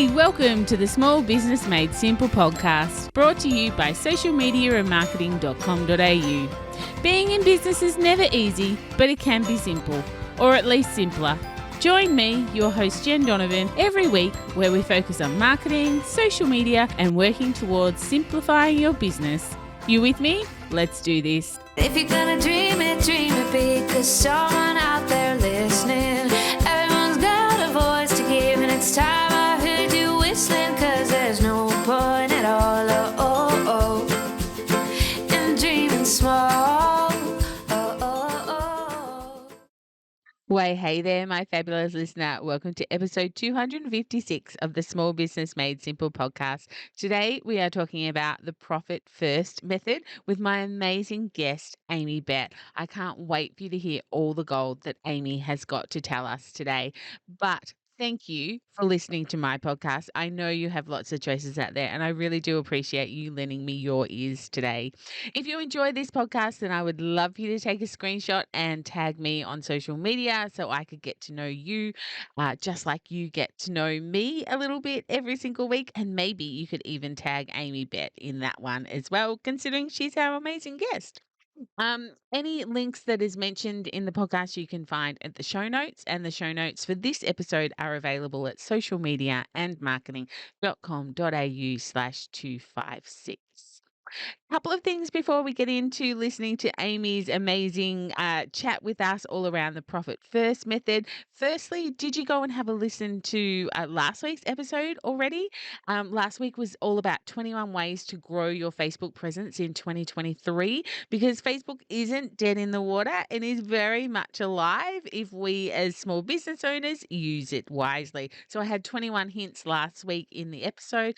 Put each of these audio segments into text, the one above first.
Hey, welcome to the Small Business Made Simple podcast, brought to you by socialmediaandmarketing.com.au. Being in business is never easy, but it can be simple, or at least simpler. Join me, your host Jen Donovan, every week where we focus on marketing, social media, and working towards simplifying your business. You with me? Let's do this. If you're gonna dream it big, 'cause someone out there listening. Everyone's got a voice to give, and it's time I heard you whistling, 'cause there's no point at all, in dreaming small. Way, hey there, my fabulous listener. Welcome to episode 256 of the Small Business Made Simple podcast. Today, we are talking about the Profit First method with my amazing guest, Amy Bett. I can't wait for you to hear all the gold that Amy has got to tell us today. But thank you for listening to my podcast. I know you have lots of choices out there, and I really do appreciate you lending me your ears today. If you enjoy this podcast, then I would love for you to take a screenshot and tag me on social media so I could get to know you, just like you get to know me a little bit every single week. And maybe you could even tag Amy Bett in that one as well, considering she's our amazing guest. Any links that is mentioned in the podcast you can find at the show notes, and the show notes for this episode are available at socialmediaandmarketing.com.au/256. Couple of things before we get into listening to Amy's amazing chat with us all around the Profit First method. Firstly, did you go and have a listen to last week's episode already? Last week was all about 21 ways to grow your Facebook presence in 2023, because Facebook isn't dead in the water and is very much alive if we as small business owners use it wisely. So I had 21 hints last week in the episode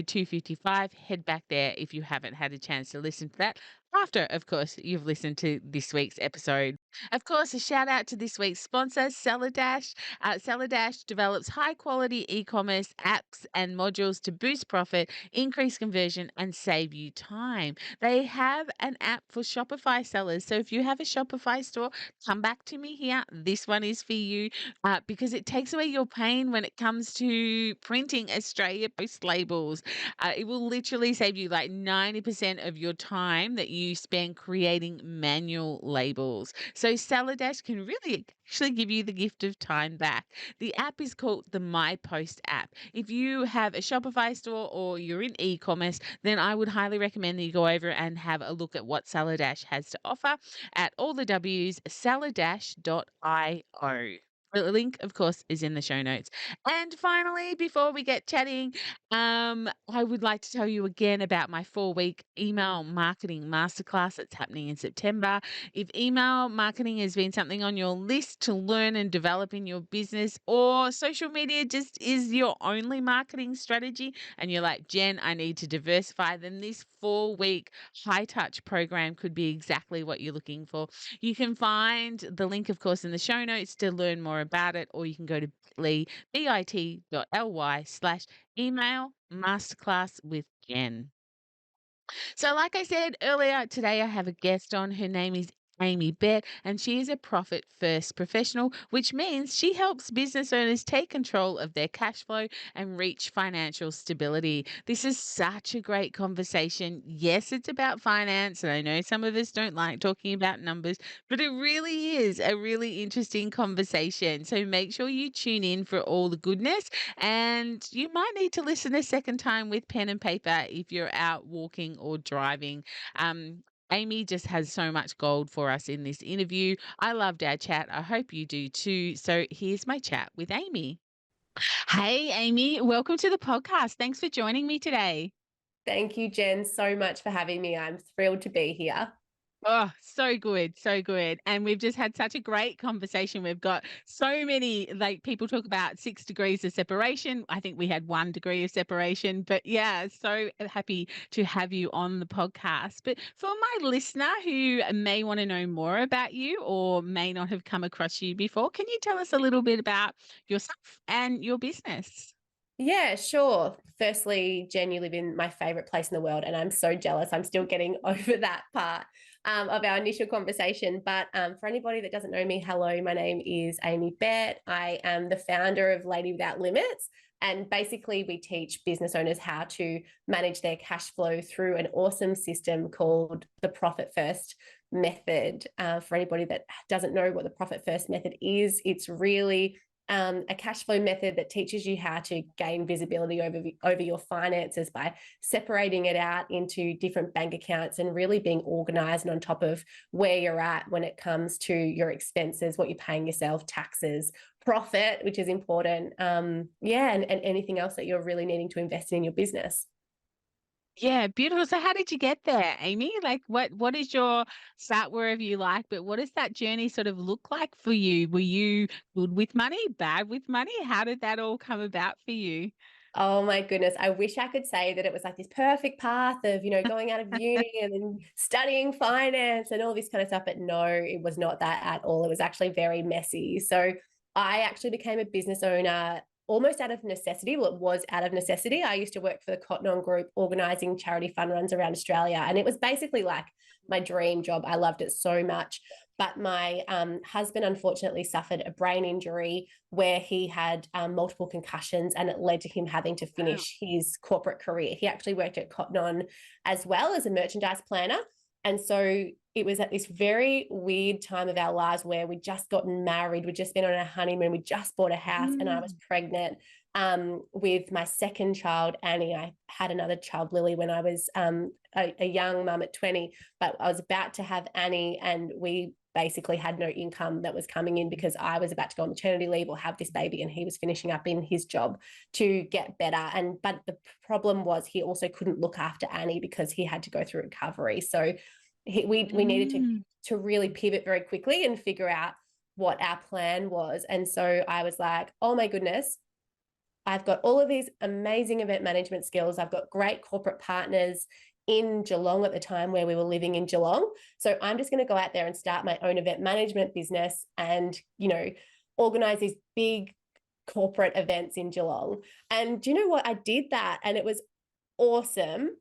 255. Head back there if you haven't had a chance to listen to that, after, of course, you've listened to this week's episode. Of course, a shout out to this week's sponsor, Seller Dash. Seller Dash develops high quality e-commerce apps and modules to boost profit, increase conversion, and save you time. They have an app for Shopify sellers. So if you have a Shopify store, come back to me here. This one is for you, because it takes away your pain when it comes to printing Australia Post labels. It will literally save you like 90% of your time that you spend creating manual labels. So Seller Dash can really actually give you the gift of time back. The app is called the My Post app. If you have a Shopify store or you're in e-commerce, then I would highly recommend that you go over and have a look at what Seller Dash has to offer at all the W's, sellerdash.io. The link, of course, is in the show notes. And finally, before we get chatting, I would like to tell you again about my 4-week email marketing masterclass that's happening in September. If email marketing has been something on your list to learn and develop in your business, or social media just is your only marketing strategy, and you're like, Jen, I need to diversify, then this 4-week high touch program could be exactly what you're looking for. You can find the link, of course, in the show notes to learn more about it, or you can go to bit.ly/email masterclass with Jen. So like I said earlier, today I have a guest on. Her name is Amy Bett, and she is a Profit First professional, which means she helps business owners take control of their cash flow and reach financial stability. This is such a great conversation. Yes, it's about finance, and I know some of us don't like talking about numbers, but it really is a really interesting conversation. So make sure you tune in for all the goodness, and you might need to listen a second time with pen and paper if you're out walking or driving. Amy just has so much gold for us in this interview. I loved our chat. I hope you do too. So here's my chat with Amy. Hey, Amy, welcome to the podcast. Thanks for joining me today. Thank you, Jen, so much for having me. I'm thrilled to be here. Oh, so good, so good. And we've just had such a great conversation. We've got so many, like people talk about 6 degrees of separation. I think we had 1 degree of separation, but yeah, so happy to have you on the podcast. But for my listener who may want to know more about you or may not have come across you before, can you tell us a little bit about yourself and your business? Yeah, sure. Firstly, Jen, you live in my favorite place in the world, and I'm so jealous. I'm still getting over that part of our initial conversation. But for anybody that doesn't know me, hello, my name is Amy Bett. I am the founder of Lady Without Limits. And basically, we teach business owners how to manage their cash flow through an awesome system called the Profit First method. For anybody that doesn't know what the Profit First method is, it's really a cash flow method that teaches you how to gain visibility over your finances by separating it out into different bank accounts and really being organized and on top of where you're at when it comes to your expenses, what you're paying yourself, taxes, profit, which is important. And anything else that you're really needing to invest in your business. Yeah, beautiful. So how did you get there, Amy? Like what is your start wherever you like, but what does that journey sort of look like for you? Were you good with money, bad with money? How did that all come about for you? Oh my goodness. I wish I could say that it was like this perfect path of, going out of uni and then studying finance and all this kind of stuff. But no, it was not that at all. It was actually very messy. So I actually became a business owner almost out of necessity. Well, it was out of necessity. I used to work for the Cotton On Group, organizing charity fund runs around Australia. And it was basically like my dream job. I loved it so much. But my husband unfortunately suffered a brain injury where he had multiple concussions, and it led to him having to finish his corporate career. He actually worked at Cotton On as well as a merchandise planner. And so it was at this very weird time of our lives where we'd just gotten married, we'd just been on a honeymoon, we just bought a house, and I was pregnant with my second child, Annie. I had another child, Lily, when I was a young mum at 20, but I was about to have Annie, and we basically had no income that was coming in because I was about to go on maternity leave or have this baby, and he was finishing up in his job to get better. But the problem was he also couldn't look after Annie because he had to go through recovery. So we needed to really pivot very quickly and figure out what our plan was. And so I was like, oh my goodness, I've got all of these amazing event management skills. I've got great corporate partners in Geelong at the time, where we were living in Geelong. So I'm just going to go out there and start my own event management business and, organize these big corporate events in Geelong. And do you know what? I did that, and it was awesome.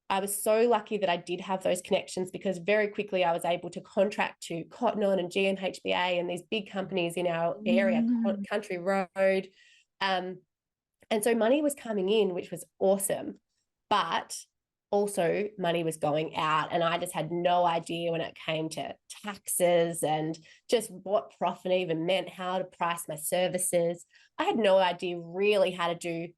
I was so lucky that I did have those connections, because very quickly I was able to contract to Cotton On and GMHBA and these big companies in our area, Country Road. And so money was coming in, which was awesome. But also money was going out, and I just had no idea when it came to taxes and just what profit even meant, how to price my services. I had no idea really how to do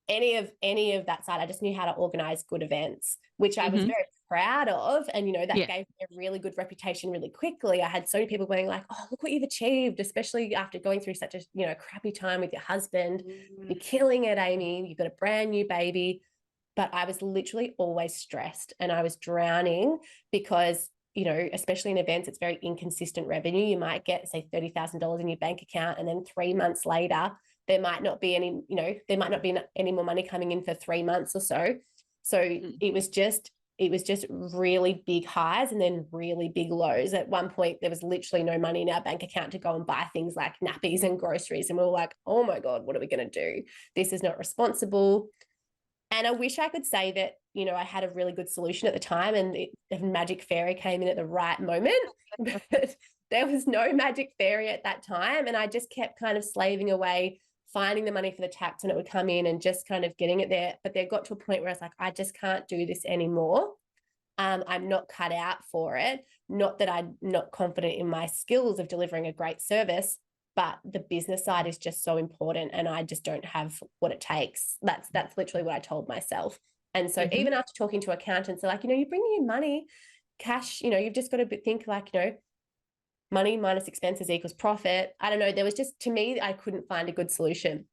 any of that side. I just knew how to organize good events, which I was very proud of. And, that gave me a really good reputation really quickly. I had so many people going like, oh, look what you've achieved, especially after going through such a, crappy time with your husband. You're killing it, Amy. You've got a brand new baby. But I was literally always stressed, and I was drowning because, especially in events, it's very inconsistent revenue. You might get, say, $30,000 in your bank account, and then 3 months later, there might not be any more money coming in for 3 months or so. So it was just really big highs and then really big lows. At one point, there was literally no money in our bank account to go and buy things like nappies and groceries. And we were like, oh my God, what are we going to do? This is not responsible. And I wish I could say that, I had a really good solution at the time, and the magic fairy came in at the right moment, but there was no magic fairy at that time. And I just kept kind of slaving away, finding the money for the tax, and it would come in, and just kind of getting it there. But there got to a point where I was like, I just can't do this anymore. I'm not cut out for it. Not that I'm not confident in my skills of delivering a great service, but the business side is just so important, and I just don't have what it takes. That's literally what I told myself. And so even after talking to accountants, they're like, you're bringing in money, cash, you've just got to think like, money minus expenses equals profit. I don't know. There was just, to me, I couldn't find a good solution.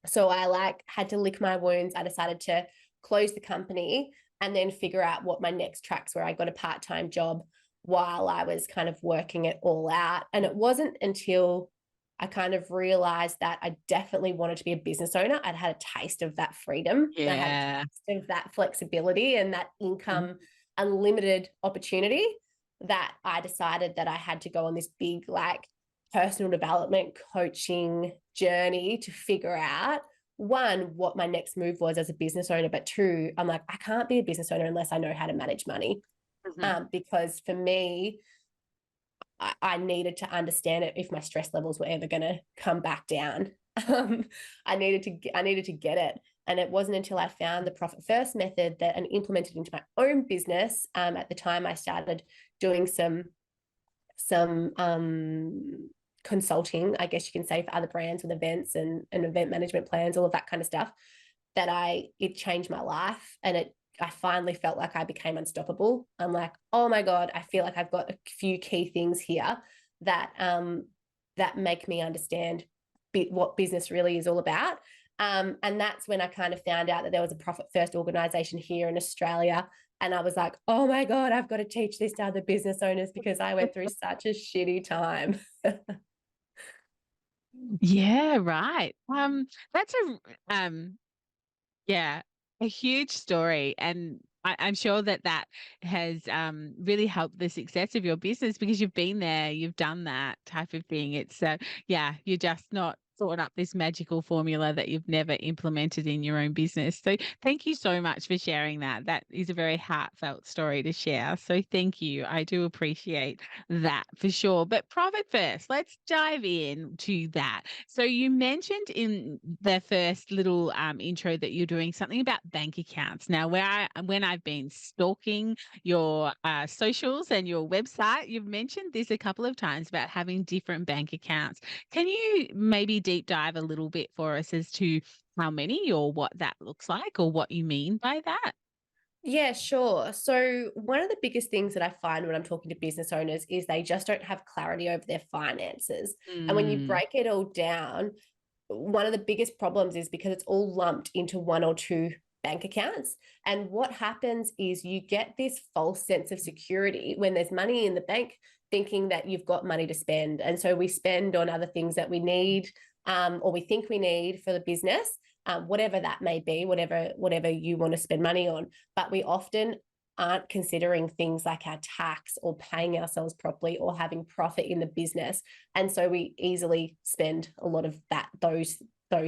So I had to lick my wounds. I decided to close the company and then figure out what my next tracks were. I got a part-time job while I was kind of working it all out. And it wasn't until I kind of realized that I definitely wanted to be a business owner. I'd had a taste of that freedom. I had a taste of that flexibility and that income, unlimited opportunity, that I decided that I had to go on this big, personal development coaching journey to figure out, one, what my next move was as a business owner, but two, I'm like, I can't be a business owner unless I know how to manage money. Because for me, I needed to understand it if my stress levels were ever going to come back down. Um, I needed to get it. And it wasn't until I found the Profit First method that and implemented into my own business. At the time, I started doing some consulting, I guess you can say, for other brands with events and event management plans, all of that kind of stuff. It changed my life, and I finally felt like I became unstoppable. I'm like, oh my God, I feel like I've got a few key things here that that make me understand what business really is all about. And that's when I kind of found out that there was a Profit First organization here in Australia. And I was like, oh my God, I've got to teach this to other business owners because I went through such a shitty time. Yeah, right. That's yeah, a huge story, and I'm sure that that has really helped the success of your business because you've been there, you've done that type of thing. It's yeah, you're just not thought up this magical formula that you've never implemented in your own business. So thank you so much for sharing that. That is a very heartfelt story to share. So thank you. I do appreciate that for sure. But Profit First, let's dive in to that. So you mentioned in the first little intro that you're doing something about bank accounts. Now, when I've been stalking your socials and your website, you've mentioned this a couple of times about having different bank accounts. Can you maybe deep dive a little bit for us as to how many or what that looks like or what you mean by that? Yeah, sure. So, one of the biggest things that I find when I'm talking to business owners is they just don't have clarity over their finances. And when you Mm, break it all down, one of the biggest problems is because it's all lumped into one or two bank accounts. And what happens is you get this false sense of security when there's money in the bank, thinking that you've got money to spend. And so we spend on other things that we need, or we think we need for the business. Whatever that may be, whatever you want to spend money on, but we often aren't considering things like our tax or paying ourselves properly or having profit in the business, and so we easily spend a lot of those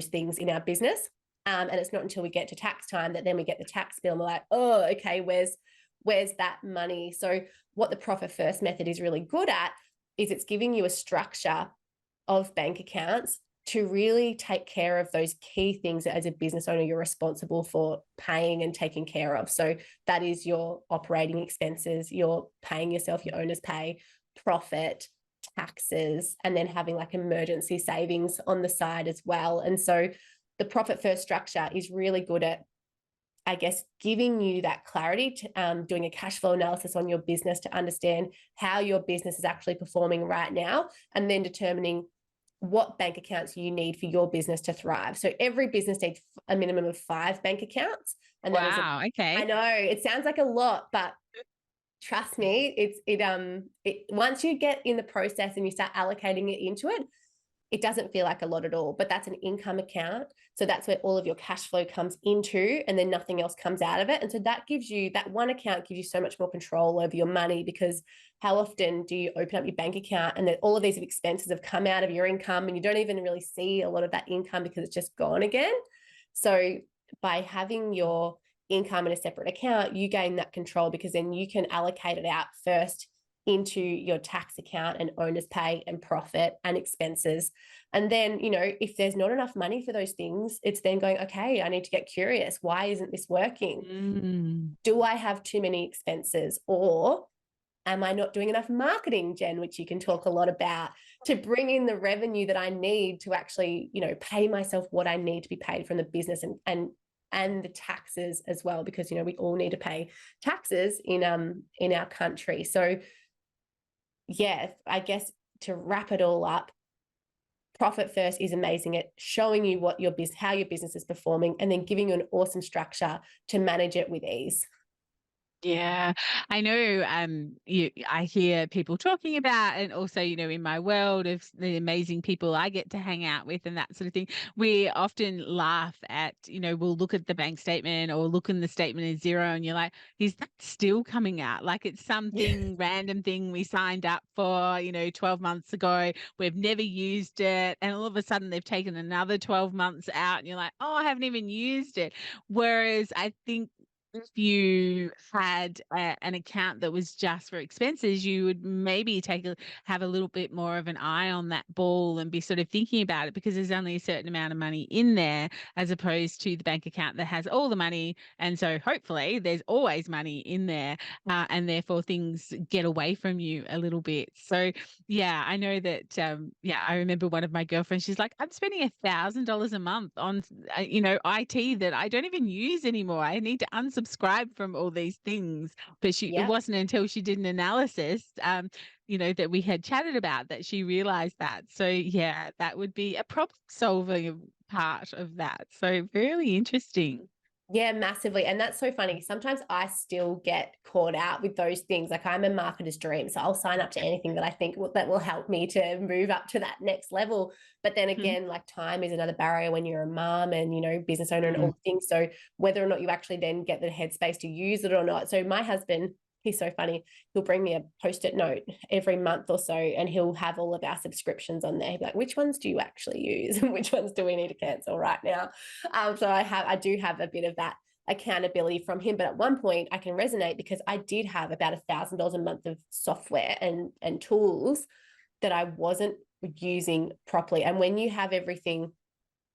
things in our business. And it's not until we get to tax time that then we get the tax bill and we're like, oh, okay, where's that money? So what the Profit First method is really good at is it's giving you a structure of bank accounts to really take care of those key things that as a business owner you're responsible for paying and taking care of. So that is your operating expenses, you're paying yourself your owner's pay, profit, taxes, and then having like emergency savings on the side as well. And so the Profit First structure is really good at, I guess, giving you that clarity to doing a cash flow analysis on your business to understand how your business is actually performing right now, and then determining what bank accounts you need for your business to thrive. So every business needs a minimum of 5 bank accounts. And that is wow. I Okay. know it sounds like a lot, but trust me, once you get in the process and you start allocating it into it, it doesn't feel like a lot at all, but that's an income account. So that's where all of your cash flow comes into, and then nothing else comes out of it. And so that one account gives you so much more control over your money, because how often do you open up your bank account and then all of these expenses have come out of your income and you don't even really see a lot of that income because it's just gone again. So by having your income in a separate account, you gain that control, because then you can allocate it out first into your tax account and owner's pay and profit and expenses. And then, if there's not enough money for those things, it's then going, okay, I need to get curious. Why isn't this working? Mm. Do I have too many expenses, or am I not doing enough marketing, Jen, which you can talk a lot about, to bring in the revenue that I need to actually, pay myself what I need to be paid from the business, and the taxes as well, because we all need to pay taxes in our country. So yeah, I guess to wrap it all up, Profit First is amazing at showing you how your business is performing, and then giving you an awesome structure to manage it with ease. Yeah, I know. I hear people talking about, and also, in my world of the amazing people I get to hang out with and that sort of thing, we often laugh at, we'll look at the bank statement or look in the statement as zero, and you're like, is that still coming out? Like it's something random thing we signed up for, 12 months ago. We've never used it, and all of a sudden they've taken another 12 months out, and you're like, oh, I haven't even used it. Whereas I think if you had an account that was just for expenses, you would maybe have a little bit more of an eye on that ball and be sort of thinking about it, because there's only a certain amount of money in there, as opposed to the bank account that has all the money. And so hopefully there's always money in there, and therefore things get away from you a little bit. So yeah, I know that. Yeah, I remember one of my girlfriends. She's like, I'm spending $1,000 a month on, IT that I don't even use anymore. I need to unsubscribe from all these things. But it Yeah. wasn't until she did an analysis, that we had chatted about, that she realized that. So yeah, that would be a problem solving part of that. So really interesting. Yeah, massively. And that's so funny. Sometimes I still get caught out with those things. Like I'm a marketer's dream. So I'll sign up to anything that I think that will help me to move up to that next level. But then Mhm. again, like time is another barrier when you're a mom and, business owner and Mm. all things. So whether or not you actually then get the headspace to use it or not. So my husband, he's so funny. He'll bring me a post-it note every month or so, and he'll have all of our subscriptions on there. He'll be like, which ones do you actually use? And which ones do we need to cancel right now? So I do have a bit of that accountability from him. But at one point I can resonate because I did have about $1,000 a month of software and tools that I wasn't using properly. And when you have everything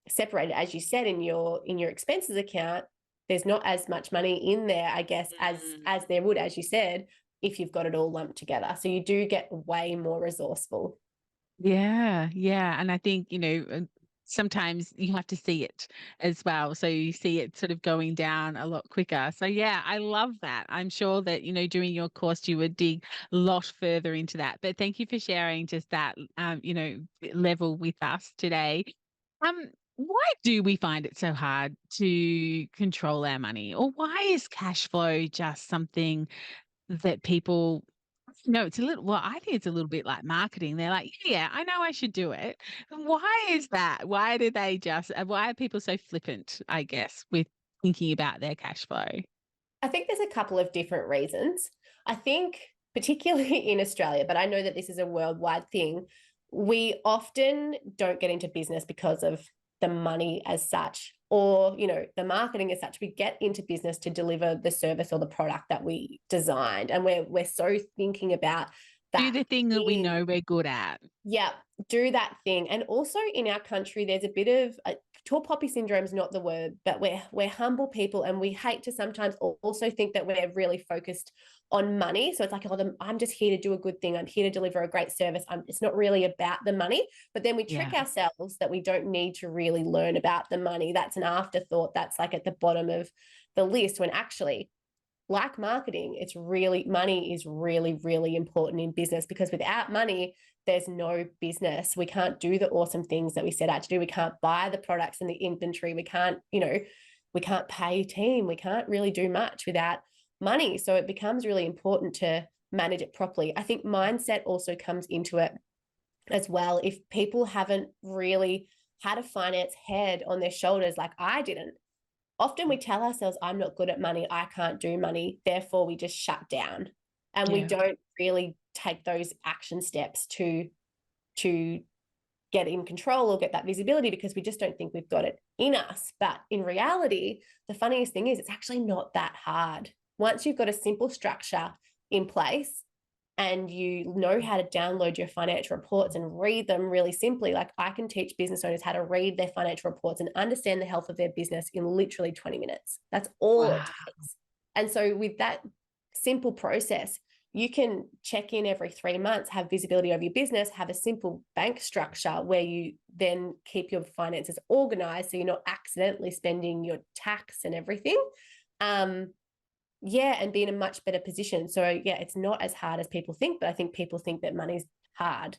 separated, as you said, in your expenses account, there's not as much money in there, I guess, as there would, as you said, if you've got it all lumped together. So you do get way more resourceful. Yeah, yeah. And I think, sometimes you have to see it as well. So you see it sort of going down a lot quicker. So yeah, I love that. I'm sure that, during your course, you would dig a lot further into that. But thank you for sharing just that, level with us today. Why do we find it so hard to control our money? Or why is cash flow just something that people, no, it's a little, well, I think it's a little bit like marketing. They're like, yeah, I know I should do it. Why is that? Why do they just, why are people so flippant, I guess, with thinking about their cash flow? I think there's a couple of different reasons. I think, particularly in Australia, but I know that this is a worldwide thing, we often don't get into business because of the money as such, or the marketing as such. We get into business to deliver the service or the product that we designed, and we're so thinking about Do that the thing that we thing. know we're good at. Yeah, do that thing. And also in our country, there's a bit of tall poppy syndrome is not the word, but we're humble people, and we hate to sometimes also think that we're really focused on money. So it's like, oh, I'm just here to do a good thing. I'm here to deliver a great service. It's not really about the money. But then we trick Yeah. ourselves that we don't need to really learn about the money. That's an afterthought. That's like at the bottom of the list, when actually, like marketing, money is really, really important in business, because without money, there's no business. We can't do the awesome things that we set out to do. We can't buy the products and the inventory. We can't, we can't pay a team. We can't really do much without money. So it becomes really important to manage it properly. I think mindset also comes into it as well. If people haven't really had a finance head on their shoulders, like I didn't, often we tell ourselves, I'm not good at money, I can't do money, therefore we just shut down, and we Yeah. don't really take those action steps to get in control or get that visibility, because we just don't think we've got it in us. But in reality, the funniest thing is it's actually not that hard. Once you've got a simple structure in place, and you know how to download your financial reports and read them really simply. Like I can teach business owners how to read their financial reports and understand the health of their business in literally 20 minutes. That's all it Wow. takes. And so with that simple process, you can check in every 3 months, have visibility over your business, have a simple bank structure where you then keep your finances organized so you're not accidentally spending your tax and everything. Yeah, and be in a much better position. So yeah, it's not as hard as people think, but I think people think that money's hard.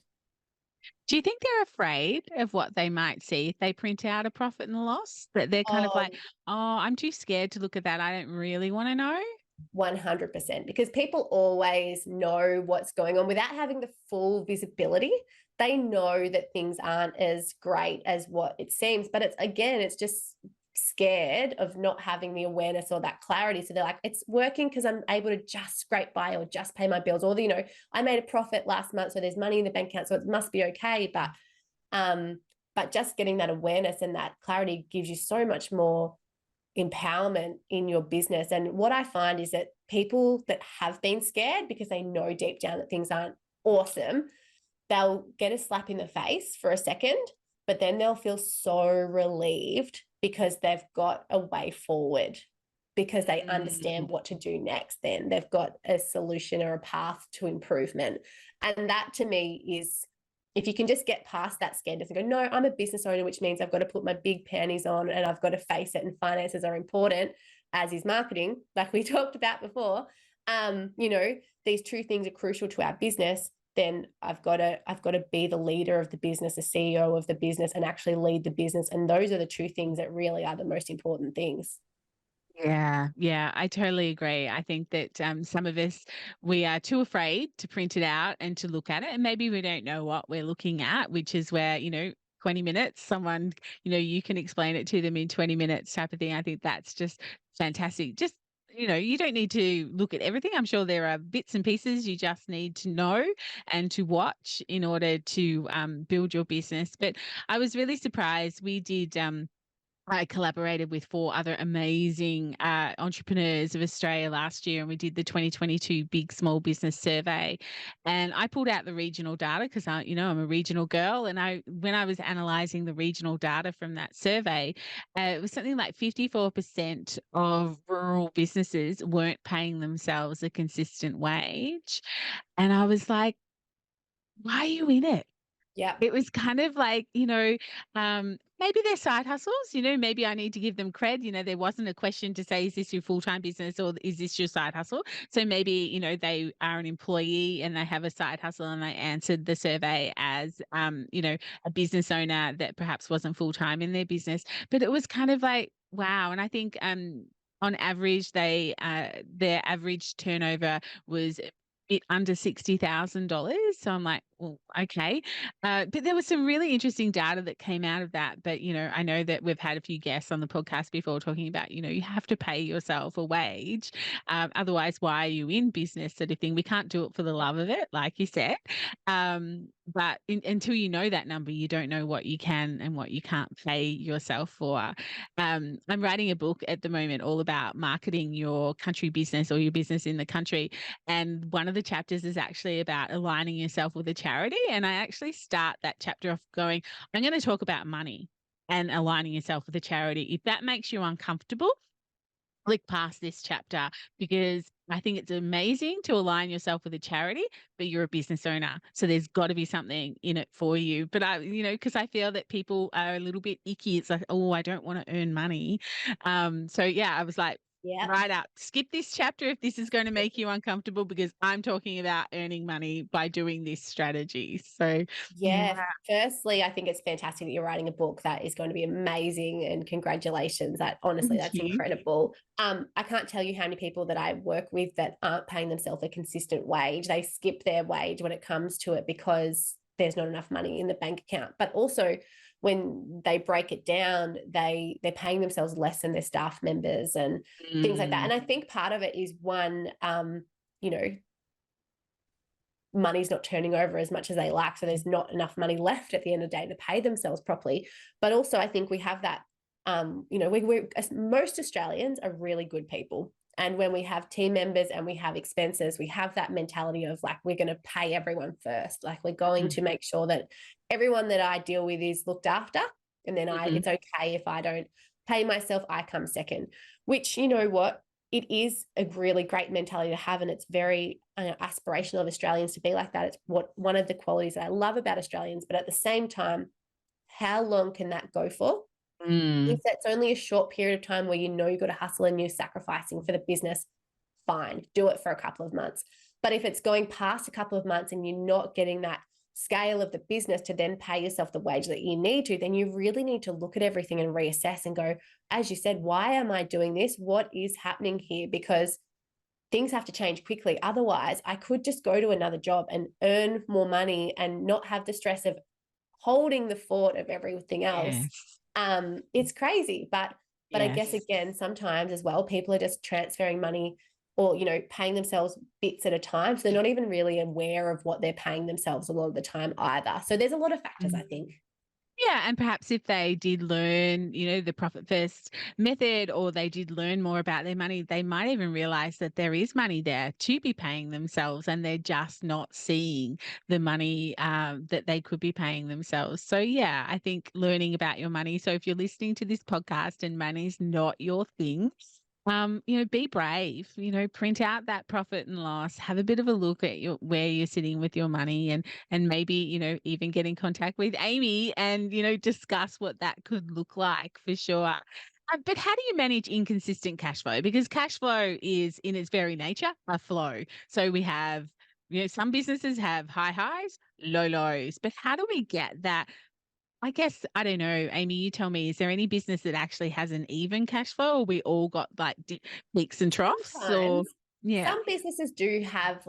Do you think they're afraid of what they might see if they print out a profit and loss? That they're kind of Oh, like, oh, I'm too scared to look at that. I don't really want to know. 100%, because people always know what's going on without having the full visibility. They know that things aren't as great as what it seems, but it's just scared of not having the awareness or that clarity. So they're like, it's working because I'm able to just scrape by or just pay my bills, or I made a profit last month, so there's money in the bank account, so it must be okay. But just getting that awareness and that clarity gives you so much more empowerment in your business. And what I find is that people that have been scared because they know deep down that things aren't awesome, they'll get a slap in the face for a second, but then they'll feel so relieved because they've got a way forward, because they understand what to do next. Then they've got a solution or a path to improvement. And that to me is, if you can just get past that scaredness and go, no, I'm a business owner, which means I've got to put my big panties on and I've got to face it, and finances are important, as is marketing, like we talked about before. You know, these two things are crucial to our business. Then I've got to be the leader of the business, the CEO of the business, and actually lead the business. And those are the two things that really are the most important things. Yeah, I totally agree. I think that some of us, we are too afraid to print it out and to look at it. And maybe we don't know what we're looking at, which is where, 20 minutes, someone, you can explain it to them in 20 minutes type of thing. I think that's just fantastic. Just, you don't need to look at everything. I'm sure there are bits and pieces you just need to know and to watch in order to build your business. But I was really surprised. I collaborated with 4 other amazing entrepreneurs of Australia last year, and we did the 2022 Big Small Business Survey. And I pulled out the regional data because I'm a regional girl. And when I was analysing the regional data from that survey, it was something like 54% of rural businesses weren't paying themselves a consistent wage. And I was like, why are you in it? Yeah. It was kind of like, maybe they're side hustles, maybe I need to give them cred. There wasn't a question to say, is this your full-time business or is this your side hustle? So maybe, they are an employee and they have a side hustle, and they answered the survey as, a business owner that perhaps wasn't full-time in their business. But it was kind of like, wow. And I think, on average, their average turnover was bit under $60,000. So I'm like, well, okay. But there was some really interesting data that came out of that. But, I know that we've had a few guests on the podcast before talking about, you have to pay yourself a wage. Otherwise, why are you in business, sort of thing? We can't do it for the love of it, like you said. But until you know that number, you don't know what you can and what you can't pay yourself for. I'm writing a book at the moment all about marketing your country business or your business in the country. And one of the chapters is actually about aligning yourself with a charity. And I actually start that chapter off going, I'm going to talk about money and aligning yourself with a charity. If that makes you uncomfortable, click past this chapter, because I think it's amazing to align yourself with a charity, but you're a business owner. So there's got to be something in it for you. But because I feel that people are a little bit icky. It's like, oh, I don't want to earn money. So yeah, I was like, Yeah. right up, skip this chapter if this is going to make you uncomfortable, because I'm talking about earning money by doing this strategy. So Yeah. Firstly, I think it's fantastic that you're writing a book. That is going to be amazing, and congratulations. Honestly, thank that's you. incredible. I can't tell you how many people that I work with that aren't paying themselves a consistent wage. They skip their wage when it comes to it because there's not enough money in the bank account. But also, when they break it down, they're paying themselves less than their staff members and things like that. And I think part of it is one, money's not turning over as much as they like. So there's not enough money left at the end of the day to pay themselves properly. But also, I think we have that, most Australians are really good people. And when we have team members and we have expenses, we have that mentality of like, we're going to pay everyone first. Like, we're going to make sure that everyone that I deal with is looked after. And then it's okay if I don't pay myself, I come second, which, you know what, it is a really great mentality to have. And it's very aspirational of Australians to be like that. It's one of the qualities that I love about Australians. But at the same time, how long can that go for? If that's only a short period of time where you've got to hustle and you're sacrificing for the business, fine, do it for a couple of months. But if it's going past a couple of months and you're not getting that scale of the business to then pay yourself the wage that you need to, then you really need to look at everything and reassess and go, as you said, why am I doing this? What is happening here? Because things have to change quickly. Otherwise, I could just go to another job and earn more money and not have the stress of holding the fort of everything else. Yes. It's crazy, but I guess, again, sometimes as well, people are just transferring money or, paying themselves bits at a time. So they're not even really aware of what they're paying themselves a lot of the time either. So there's a lot of factors, I think. Yeah, and perhaps if they did learn, the profit first method, or they did learn more about their money, they might even realize that there is money there to be paying themselves, and they're just not seeing the money that they could be paying themselves. So, yeah, I think learning about your money. So, if you're listening to this podcast and money's not your thing, be brave, print out that profit and loss, have a bit of a look at where you're sitting with your money, and maybe, even get in contact with Amy and, discuss what that could look like for sure. But how do you manage inconsistent cash flow? Because cash flow is in its very nature a flow. So we have, some businesses have high highs, low lows, but how do we get that? I guess, I don't know, Amy, you tell me, is there any business that actually has an even cash flow, or we all got like peaks and troughs, or Sometimes yeah. some businesses do have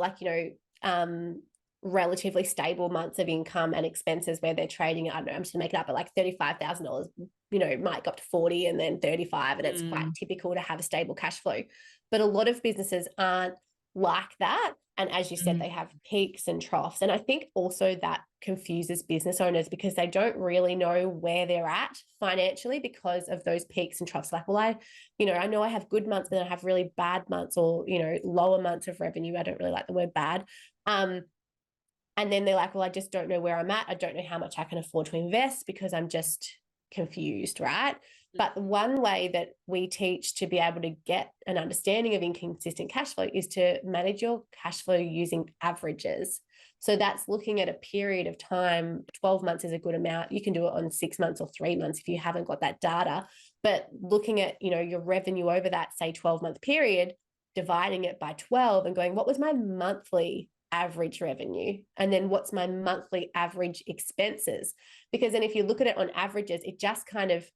relatively stable months of income and expenses where they're trading. I don't know, I'm just gonna make it up, but like $35,000, might go up to 40 and then 35, and it's quite Mm, typical to have a stable cash flow. But a lot of businesses aren't like that. And as you said, mm, they have peaks and troughs. And I think also that confuses business owners because they don't really know where they're at financially because of those peaks and troughs. Like, well, I know I have good months, but then I have really bad months, or, lower months of revenue. I don't really like the word bad. And then they're like, well, I just don't know where I'm at. I don't know how much I can afford to invest because I'm just confused, right? But one way that we teach to be able to get an understanding of inconsistent cash flow is to manage your cash flow using averages. So that's looking at a period of time. 12 months is a good amount. You can do it on 6 months or 3 months if you haven't got that data. But looking at, your revenue over that, say, 12-month period, dividing it by 12 and going, what was my monthly average revenue? And then what's my monthly average expenses? Because then if you look at it on averages, it just kind of,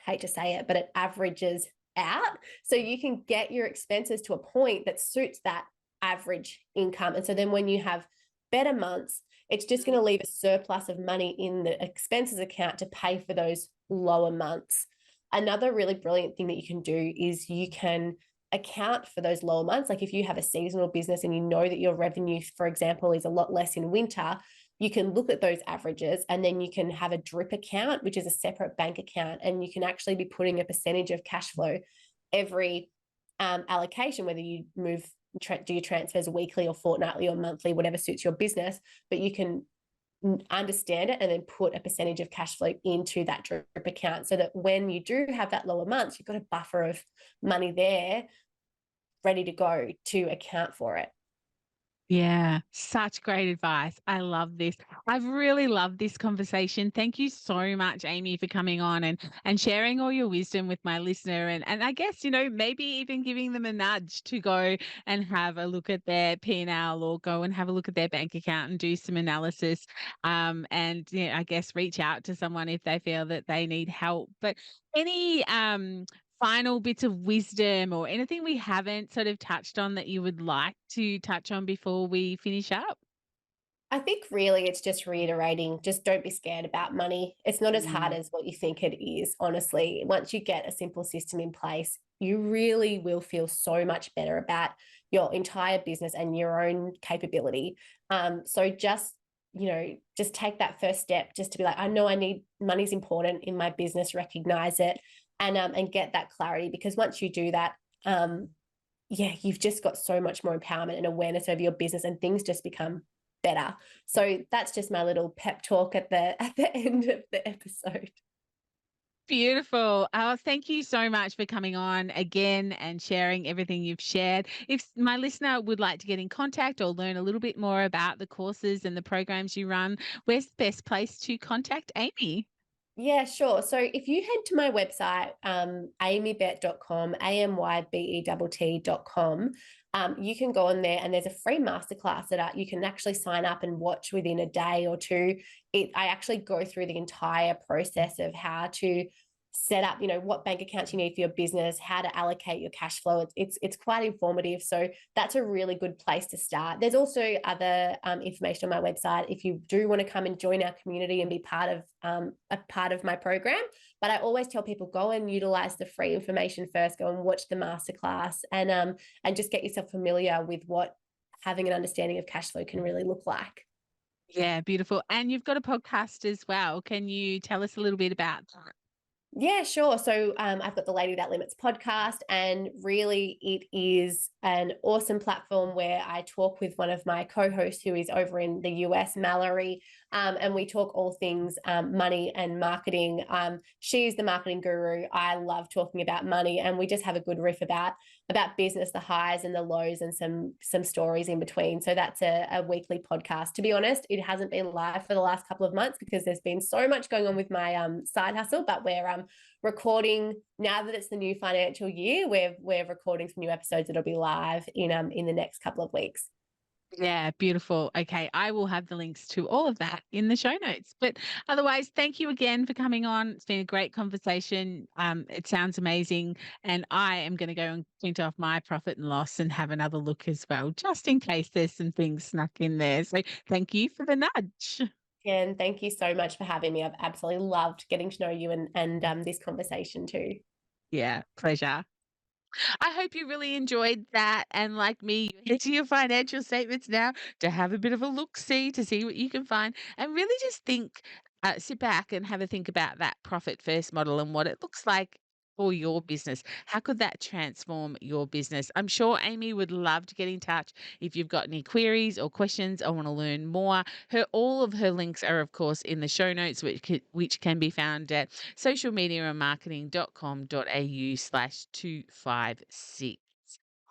hate to say it, but it averages out. So you can get your expenses to a point that suits that average income. And so then when you have better months, it's just going to leave a surplus of money in the expenses account to pay for those lower months. Another really brilliant thing that you can do is you can account for those lower months. Like if you have a seasonal business and you know that your revenue, for example, is a lot less in winter, you can look at those averages, and then you can have a drip account, which is a separate bank account, and you can actually be putting a percentage of cash flow every allocation, whether you do your transfers weekly or fortnightly or monthly, whatever suits your business, but you can understand it and then put a percentage of cash flow into that drip account so that when you do have that lower months, you've got a buffer of money there ready to go to account for it. yeah, such great advice. I love this. I've really loved this conversation. Thank you so much, Amy, for coming on and sharing all your wisdom with my listener, and I guess, maybe even giving them a nudge to go and have a look at their P&L, or go and have a look at their bank account and do some analysis. And I guess reach out to someone if they feel that they need help. But any final bits of wisdom, or anything we haven't sort of touched on that you would like to touch on before we finish up? I think really it's just reiterating, just don't be scared about money. It's not as hard Mm. as what you think it is, honestly. Once you get a simple system in place, you really will feel so much better about your entire business and your own capability. So just take that first step, just to be like, I know I need money's important in my business, recognize it, and get that clarity. Because once you do that, yeah, you've just got so much more empowerment and awareness over your business, and things just become better. So that's just my little pep talk at the end of the episode. Beautiful. Oh, thank you so much for coming on again and sharing everything you've shared. If my listener would like to get in contact or learn a little bit more about the courses and the programs you run, where's the best place to contact Amy? Yeah, sure. So if you head to my website, amybet.com, amybett.com, you can go on there and there's a free masterclass that you can actually sign up and watch within a day or two. I actually go through the entire process of how to set up, what bank accounts you need for your business, how to allocate your cash flow. It's quite informative. So that's a really good place to start. There's also other information on my website if you do want to come and join our community and be part of a part of my program. But I always tell people, go and utilize the free information first. Go and watch the masterclass, and just get yourself familiar with what having an understanding of cash flow can really look like. Yeah, beautiful. And you've got a podcast as well. Can you tell us a little bit about that? Yeah, sure. So I've got the Lady That Limits podcast, and really it is an awesome platform where I talk with one of my co-hosts who is over in the US, Mallory, and we talk all things money and marketing. She's the marketing guru. I love talking about money, and we just have a good riff about business, the highs and the lows, and some stories in between. So that's a weekly podcast. To be honest, it hasn't been live for the last couple of months because there's been so much going on with my side hustle, but we're recording now that it's the new financial year. We're recording some new episodes that'll be live in the next couple of weeks. Yeah, beautiful. Okay, I will have the links to all of that in the show notes. But otherwise, thank you again for coming on. It's been a great conversation. It sounds amazing, and I am going to go and print off my profit and loss and have another look as well, just in case there's some things snuck in there. So thank you for the nudge. And thank you so much for having me. I've absolutely loved getting to know you and this conversation too. Yeah, pleasure. I hope you really enjoyed that. And like me, you head to your financial statements now to have a bit of a look see to see what you can find and really just think, sit back and have a think about that profit first model and what it looks like for your business. How could that transform your business? I'm sure Amy would love to get in touch if you've got any queries or questions or want to learn more. All of her links are, of course, in the show notes, which can be found at socialmediaandmarketing.com.au/256.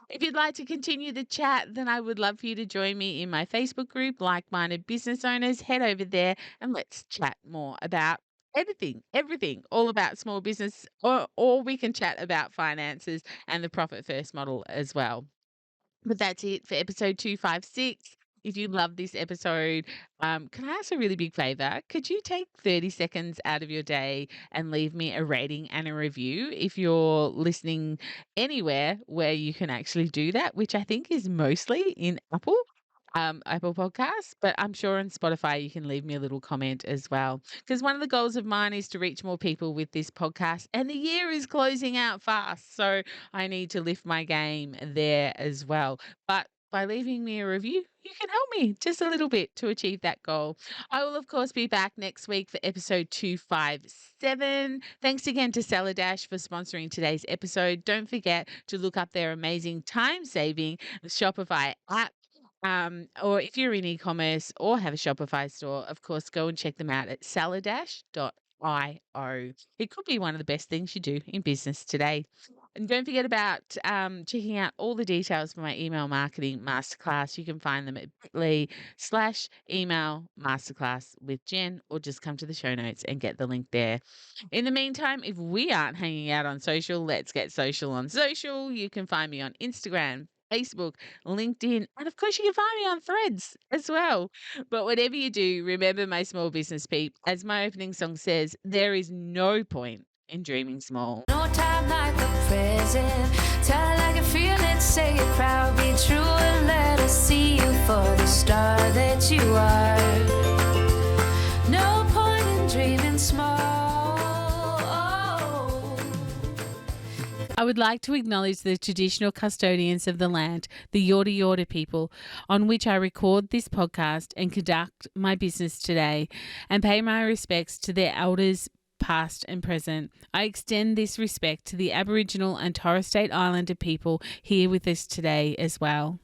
If you'd like to continue the chat, then I would love for you to join me in my Facebook group, Like Minded Business Owners. Head over there and let's chat more about everything, all about small business, or we can chat about finances and the profit first model as well. But that's it for episode 256. If you love this episode, can I ask a really big favor? Could you take 30 seconds out of your day and leave me a rating and a review if you're listening anywhere where you can actually do that, which I think is mostly in Apple Podcasts, but I'm sure on Spotify you can leave me a little comment as well. Because one of the goals of mine is to reach more people with this podcast, and the year is closing out fast. So I need to lift my game there as well. But by leaving me a review, you can help me just a little bit to achieve that goal. I will, of course, be back next week for episode 257. Thanks again to Seller Dash for sponsoring today's episode. Don't forget to look up their amazing time saving Shopify app. Or if you're in e-commerce or have a Shopify store, of course, go and check them out at sellerdash.io. It could be one of the best things you do in business today. And don't forget about checking out all the details for my email marketing masterclass. You can find them at bit.ly/email masterclass with Jen, or just come to the show notes and get the link there. In the meantime, if we aren't hanging out on social, let's get social on social. You can find me on Instagram, Facebook, LinkedIn, and of course you can find me on Threads as well. But whatever you do, remember, my small business peep, as my opening song says, there is no point in dreaming small. No time like the present. Tell it like you feel it, say it proud, be true, and let us see you for the star that you are. No point in dreaming small. I would like to acknowledge the traditional custodians of the land, the Yorta Yorta people, on which I record this podcast and conduct my business today, and pay my respects to their elders, past and present. I extend this respect to the Aboriginal and Torres Strait Islander people here with us today as well.